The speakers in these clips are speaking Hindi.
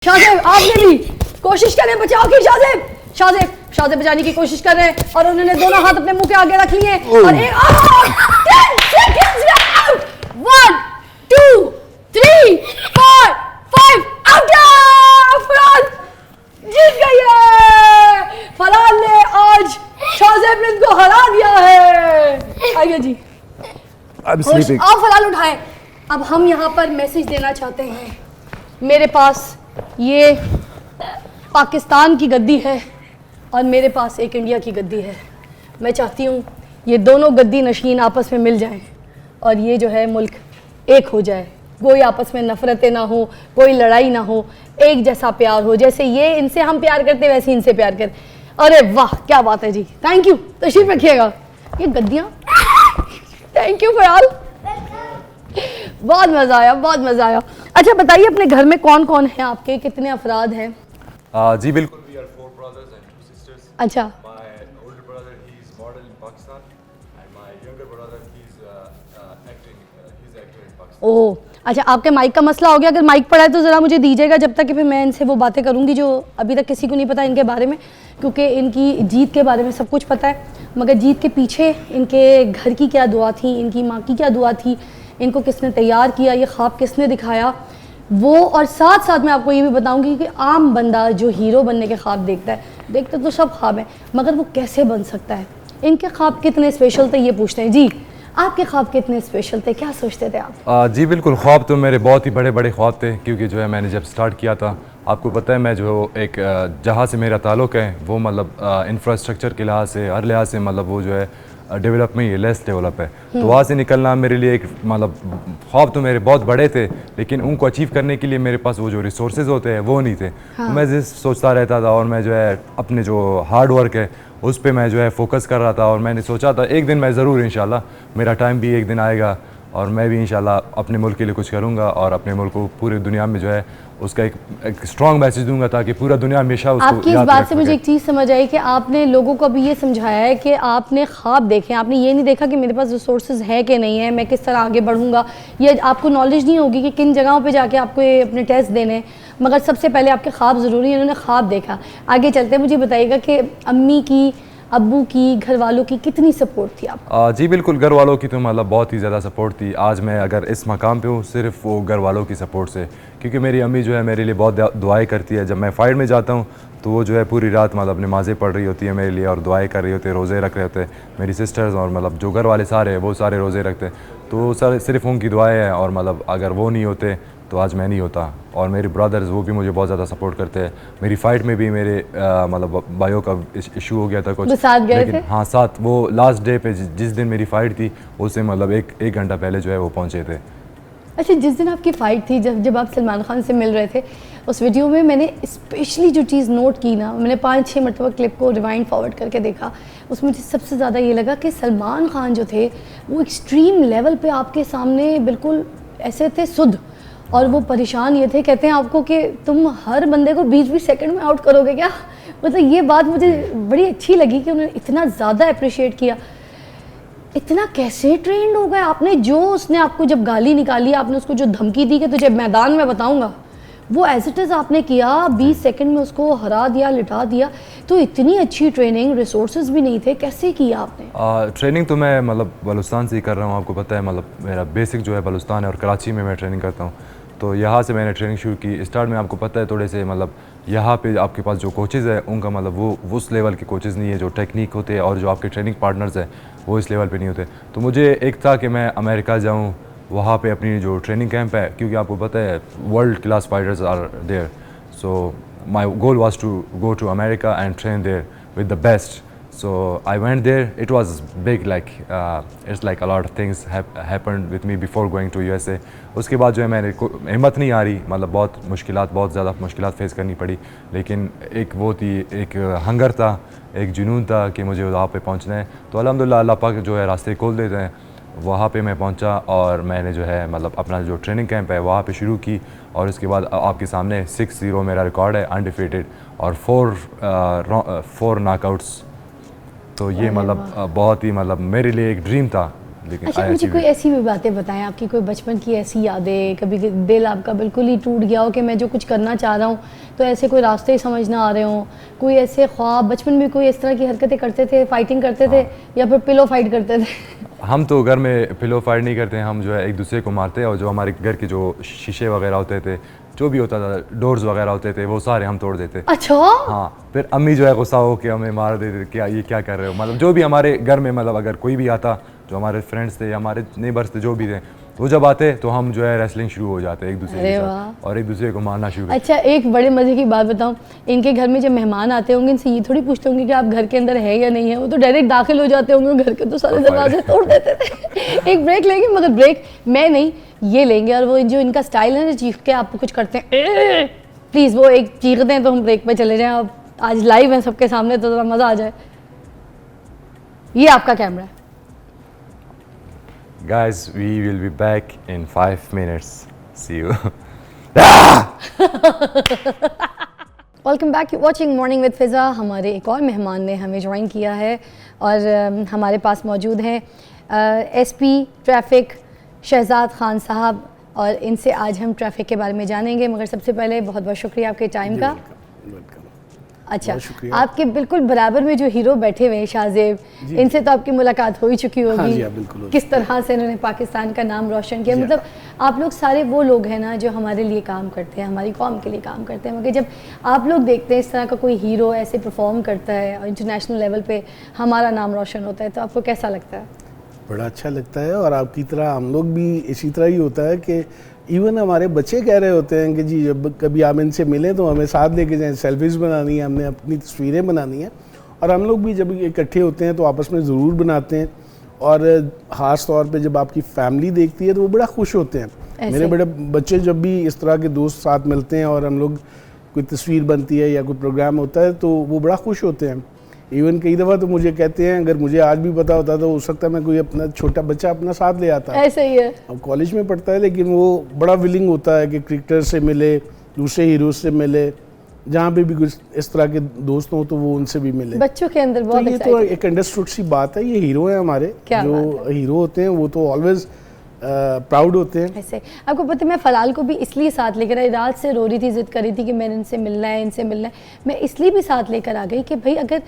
शाहजेब आपने भी कोशिश करें बचाव की। शाहजेब शाहजेब शाहजेब बचाने की कोशिश कर रहे हैं और उन्होंने दोनों हाथ अपने मुंह के आगे रख लिए और एक 10 seconds left 1 2 3 4 5 आउट। फरहान जीत गई है। फरहान ने आज शाहजेब ने इनको हरा दिया है। आइए जी आप फरहान उठाएं। अब हम यहाँ पर मैसेज देना चाहते हैं। मेरे पास ये पाकिस्तान की गद्दी है और मेरे पास एक इंडिया की गद्दी है। मैं चाहती हूँ ये दोनों गद्दी नशीन आपस में मिल जाएं और ये जो है मुल्क एक हो जाए। कोई आपस में नफरतें ना हो, कोई लड़ाई ना हो, एक जैसा प्यार हो। जैसे ये इनसे हम प्यार करते वैसे इनसे प्यार करें। अरे वाह क्या बात है जी, थैंक यू। तशरीफ रखिएगा। ये गद्दियाँ थैंक यू फरहान, बहुत मज़ा आया, बहुत मज़ा आया। अच्छा बताइए अपने घर में कौन कौन है आपके, कितने अफराद हैं? जी बिल्कुल, we are 4 brothers and 2 sisters. अच्छा। My older brother he is model in Pakistan and my younger brother he's acting he's actor in Pakistan. ओह अच्छा, आपके माइक का मसला हो गया। अगर माइक पड़ा है तो ज़रा मुझे दीजिएगा जब तक कि फिर मैं इनसे वो बातें करूँगी जो अभी तक किसी को नहीं पता इनके बारे में, क्योंकि इनकी जीत के बारे में सब कुछ पता है मगर जीत के पीछे इनके घर की क्या दुआ थी, इनकी माँ की क्या दुआ थी, इनको किसने तैयार किया, ये ख्वाब किसने दिखाया वो। और साथ साथ मैं आपको ये भी बताऊंगी कि आम बंदा जो हीरो बनने के ख्वाब देखता है, देखते तो सब ख्वाब हैं मगर वो कैसे बन सकता है, इनके ख्वाब कितने स्पेशल थे ये पूछते हैं। जी आपके ख्वाब कितने स्पेशल थे, क्या सोचते थे आप? जी बिल्कुल, ख्वाब तो मेरे बहुत ही बड़े बड़े ख्वाब थे क्योंकि जो है मैंने जब स्टार्ट किया था, आपको पता है मैं जो एक जहाँ से मेरा ताल्लुक़ है वो मतलब इंफ्रास्ट्रक्चर के लिहाज से, हर लिहाज से मतलब वो जो है डेवलप में ही लेस डेवलप है। तो वहाँ से निकलना मेरे लिए एक मतलब ख्वाब तो मेरे बहुत बड़े थे, लेकिन उनको अचीव करने के लिए मेरे पास वो जो रिसोर्सेज होते हैं वो नहीं थे। हाँ। तो मैं जिस सोचता रहता था और मैं जो है अपने जो हार्ड वर्क है उस पे मैं जो है फोकस कर रहा था और मैंने सोचा था एक दिन मैं ज़रूर इंशाल्लाह मेरा टाइम भी एक दिन आएगा और मैं भी इंशाल्लाह अपने मुल्क के लिए कुछ करूँगा और अपने मुल्क को पूरी दुनिया में जो है उसका एक स्ट्रॉन्ग मैसेज दूंगा ताकि पूरा दुनिया हमेशा उसको आपकी इस बात से मुझे एक चीज़ समझ आई कि आपने लोगों को भी ये समझाया है कि आपने ख्वाब देखे, आपने ये नहीं देखा कि मेरे पास रिसोर्सेज है कि नहीं है, मैं किस तरह आगे बढ़ूंगा। ये आपको नॉलेज नहीं होगी कि किन जगहों पे जाके आपको ये अपने टेस्ट देने हैं, मगर सबसे पहले आपके ख्वाब ज़रूरी है। इन्होंने ख्वाब देखा। आगे चलते मुझे बताइएगा कि अम्मी की, अब्बू की, घर वालों की कितनी सपोर्ट थी आपको? जी बिल्कुल, घर वालों की तो मतलब बहुत ही ज़्यादा सपोर्ट थी। आज मैं अगर इस मकाम पे हूँ सिर्फ वो घर वालों की सपोर्ट से, क्योंकि मेरी अम्मी जो है मेरे लिए बहुत दुआएं करती है। जब मैं फाइट में जाता हूँ तो वो जो है पूरी रात मतलब नमाज़ें पढ़ रही होती है मेरे लिए और दुआएं कर रही होती है, रोज़े रख रहे होते हैं। मेरी सिस्टर्स और मतलब जो घर वाले सारे हैं वो सारे रोज़े रखते हैं, तो सारे सिर्फ उनकी दुआएं हैं और मतलब अगर वो नहीं होते तो आज मैं नहीं होता। और मेरे ब्रदर्स वो भी मुझे बहुत ज़्यादा सपोर्ट करते हैं। मेरी फ़ाइट में भी मेरे मतलब भाइयों का इशू हो गया था कुछ, साथ गए थे? हाँ साथ, वो लास्ट डे पे जिस दिन मेरी फ़ाइट थी उससे मतलब एक घंटा पहले जो है वो पहुँचे थे। अच्छा, जिस दिन आपकी फ़ाइट थी, जब आप सलमान खान से मिल रहे थे, उस वीडियो में मैंने स्पेशली जो चीज़ नोट की ना, मैंने 5-6 मरतबा क्लिप को रिवाइंड फॉरवर्ड करके देखा, उसमें मुझे सबसे ज़्यादा ये लगा कि सलमान खान जो थे वो एक्सट्रीम लेवल पे आपके सामने बिल्कुल ऐसे थे सुध, और वो परेशान ये थे, कहते हैं आपको कि तुम हर बंदे को 20-20 सेकंड में आउट करोगे क्या। मतलब ये बात मुझे बड़ी अच्छी लगी कि उन्होंने इतना ज़्यादा अप्रिशिएट किया। इतना कैसे ट्रेंड हो गए आपने? जो उसने आपको जब गाली निकाली, आपने उसको जो धमकी दी कि तुझे मैदान में बताऊंगा, वो एज इट इज़ आपने किया, 20 सेकंड में उसको हरा दिया, लिटा दिया। तो इतनी अच्छी ट्रेनिंग, रिसोर्सेज भी नहीं थे, कैसे किया आपने? ट्रेनिंग तो मैं मतलब बलूचिस्तान से ही कर रहा हूँ, आपको पता है मतलब मेरा बेसिक जो है बलूचिस्तान है और कराची में मैं ट्रेनिंग करता हूँ, तो यहाँ से मैंने ट्रेनिंग शुरू की। स्टार्ट में आपको पता है थोड़े से मतलब यहाँ पे आपके पास जो कोचेज़ है उनका मतलब वो उस लेवल के कोचेज़ नहीं है, जो टेक्निक होते हैं और जो आपके ट्रेनिंग पार्टनर्स हैं वो इस लेवल पे नहीं होते। तो मुझे एक था कि मैं अमेरिका जाऊँ, वहाँ पे अपनी जो ट्रेनिंग कैंप है, क्योंकि आपको पता है world class fighters are there, so my goal was to go to America and train there with the best. So I went there. It was big, like it's like a lot of things happened with me before going to USA. उसके बाद जो है मैंने हिम्मत नहीं आ रही, मतलब बहुत ज़्यादा मुश्किलात फेस करनी पड़ी, लेकिन एक वो थी, एक हंगर था, एक जुनून था कि मुझे वहाँ पे पहुँचना है। तो अल्हम्दुलिल्लाह अल्लाह पाक जो है रास्ते खोल देते हैं। वहाँ पे मैं पहुँचा और मैंने जो है मतलब अपना जो ट्रेनिंग कैंप है वहाँ पे शुरू की, और उसके बाद आपके सामने 6-0 मेरा रिकॉर्ड है अनडिफीटेड और 4 नॉकआउट्स। तो ये मतलब बहुत ही मतलब मेरे लिए एक ड्रीम था लेकिन अच्छा, आया मुझे चीज़ कोई ऐसी भी बातें बताएं, आपकी कोई बचपन की ऐसी यादें, कभी दिल आपका बिल्कुल ही टूट गया हो कि मैं जो कुछ करना चाह रहा हूँ तो ऐसे कोई रास्ते ही समझ ना आ रहे हों, कोई ऐसे ख्वाब बचपन में कोई इस तरह की हरकतें करते थे, फाइटिंग करते थे या फिर पिलो फाइट करते थे? हम तो घर में पिलो फाइट नहीं करते हैं, हम जो है एक दूसरे को मारते हैं, और जो हमारे घर के जो शीशे वगैरह होते थे, जो भी होता था, डोर्स वगैरह होते थे, वो सारे हम तोड़ देते। अच्छा। हाँ, फिर अम्मी जो है गुस्सा हो के हमें मार देते, क्या ये क्या कर रहे हो, मतलब जो भी हमारे घर में, मतलब अगर कोई भी आता, जो हमारे फ्रेंड्स थे या हमारे नेबर्स थे, जो भी थे, वो जब आते तो हम जो है रेसलिंग शुरू हो जाते एक दूसरे के साथ और एक दूसरे को मारना शुरू। अच्छा, एक बड़े मज़े की बात बताऊं, इनके घर में जब मेहमान आते होंगे इनसे ये थोड़ी पूछते होंगे कि आप घर के अंदर है या नहीं है, वो तो डायरेक्ट दाखिल हो जाते होंगे, घर के तो सारे दरवाजे तोड़ देते थे। एक ब्रेक लेंगे, मगर ब्रेक मैं नहीं, ये लेंगे, और वो जो इनका स्टाइल है ना, चीख के आपको कुछ करते हैं, प्लीज़ वो एक चीखते हैं तो हम ब्रेक पे चले जाएं। अब आज लाइव है सबके सामने तो ज़रा मज़ा आ जाए। ये आपका कैमरा है। Guys, we will be back in 5 minutes. See you. Welcome back, watching morning with Fiza. हमारे एक और मेहमान ने हमें ज्वाइन किया है और हमारे पास मौजूद हैं एसपी ट्रैफिक शहजाद खान साहब, और इनसे आज हम ट्रैफिक के बारे में जानेंगे। मगर सबसे पहले बहुत बहुत शुक्रिया आपके टाइम का। अच्छा, आपके बिल्कुल बराबर में जो हीरो बैठे हुए हैं शाहजेब, इनसे तो आपकी मुलाकात हो ही चुकी होगी। हाँ जी, हाँ, बिल्कुल। किस तरह से इन्होंने पाकिस्तान का नाम रोशन किया, मतलब आप लोग सारे वो लोग हैं ना जो हमारे लिए काम करते हैं, हमारी कौम के लिए काम करते हैं, मगर जब आप लोग देखते हैं इस तरह का कोई हीरो ऐसे परफॉर्म करता है और इंटरनेशनल लेवल पे हमारा नाम रोशन होता है, तो आपको कैसा लगता है? बड़ा अच्छा लगता है, और आपकी तरह हम लोग भी इसी तरह ही होता है कि इवन हमारे बच्चे कह रहे होते हैं कि जी जब कभी आप इनसे मिलें तो हमें साथ लेके जाएं, सेल्फीज़ बनानी है, हमने अपनी तस्वीरें बनानी है। और हम लोग भी जब इकट्ठे होते हैं तो आपस में ज़रूर बनाते हैं, और ख़ास तौर पे जब आपकी फैमिली देखती है तो वो बड़ा खुश होते हैं। मेरे बड़े बच्चे जब भी इस तरह के दोस्त साथ मिलते हैं और हम लोग कोई तस्वीर बनती है या कोई प्रोग्राम होता है तो वो बड़ा खुश होते हैं। इवन कई दफ़ा तो मुझे कहते हैं, अगर मुझे आज भी पता होता तो हो सकता है मैं कोई अपना छोटा बच्चा अपना साथ ले आता। ऐसे ही है। अब कॉलेज में पढ़ता है, लेकिन वो बड़ा विलिंग होता है कि क्रिकेटर से मिले, दूसरे हीरो से मिले, जहाँ पे भी कुछ इस तरह के दोस्त हों तो वो उनसे भी मिले। बच्चों के अंदर बहुत तो ये तो एक अंडरस्टूड सी बात है। ये हीरो हैं हमारे, जो हीरो होते हैं वो तो ऑलवेज प्राउड होते हैं। ऐसे आपको पता है, मैं फलाल को भी इसलिए साथ लेकर आई, रात से रो रही थी, जिद कर रही थी कि मैंने इनसे मिलना है, इनसे मिलना है। मैं इसलिए भी साथ लेकर आ गई कि भाई अगर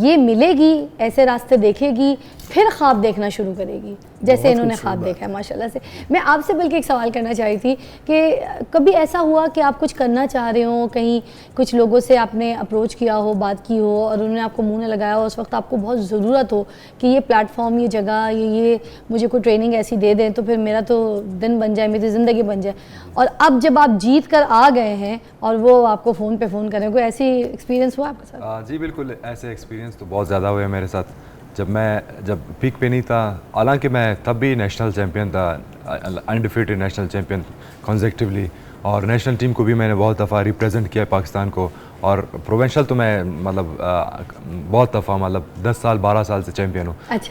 ये मिलेगी, ऐसे रास्ते देखेगी, फिर ख्वाब देखना शुरू करेगी, जैसे इन्होंने ख्वाब देखा है माशाल्लाह से। मैं आपसे बल्कि एक सवाल करना चाह रही थी कि कभी ऐसा हुआ कि आप कुछ करना चाह रहे हो, कहीं कुछ लोगों से आपने अप्रोच किया हो, बात की हो, और उन्होंने आपको मुँह न लगाया हो, उस वक्त आपको बहुत ज़रूरत हो कि ये प्लेटफॉर्म, ये जगह, ये मुझे कोई ट्रेनिंग ऐसी दे दें तो फिर मेरा तो दिन बन जाए, मेरी ज़िंदगी बन जाए, और अब जब आप जीत कर आ गए हैं और वो आपको फ़ोन पे फ़ोन करें, कोई ऐसी एक्सपीरियंस हुआ आपके साथ? जी बिल्कुल, ऐसे एक्सपीरियंस तो बहुत ज़्यादा हुए मेरे साथ। जब पीक पे नहीं था, हालांकि मैं तब भी नेशनल चैम्पियन था, अनडिफीटेड नेशनल चैम्पियन कॉन्सेक्टिवली, और नेशनल टीम को भी मैंने बहुत दफ़ा रिप्रेजेंट किया पाकिस्तान को, और प्रोविंशियल तो मैं मतलब बहुत दफ़ा, मतलब 10 साल 12 साल से चैम्पियन हूँ। अच्छा।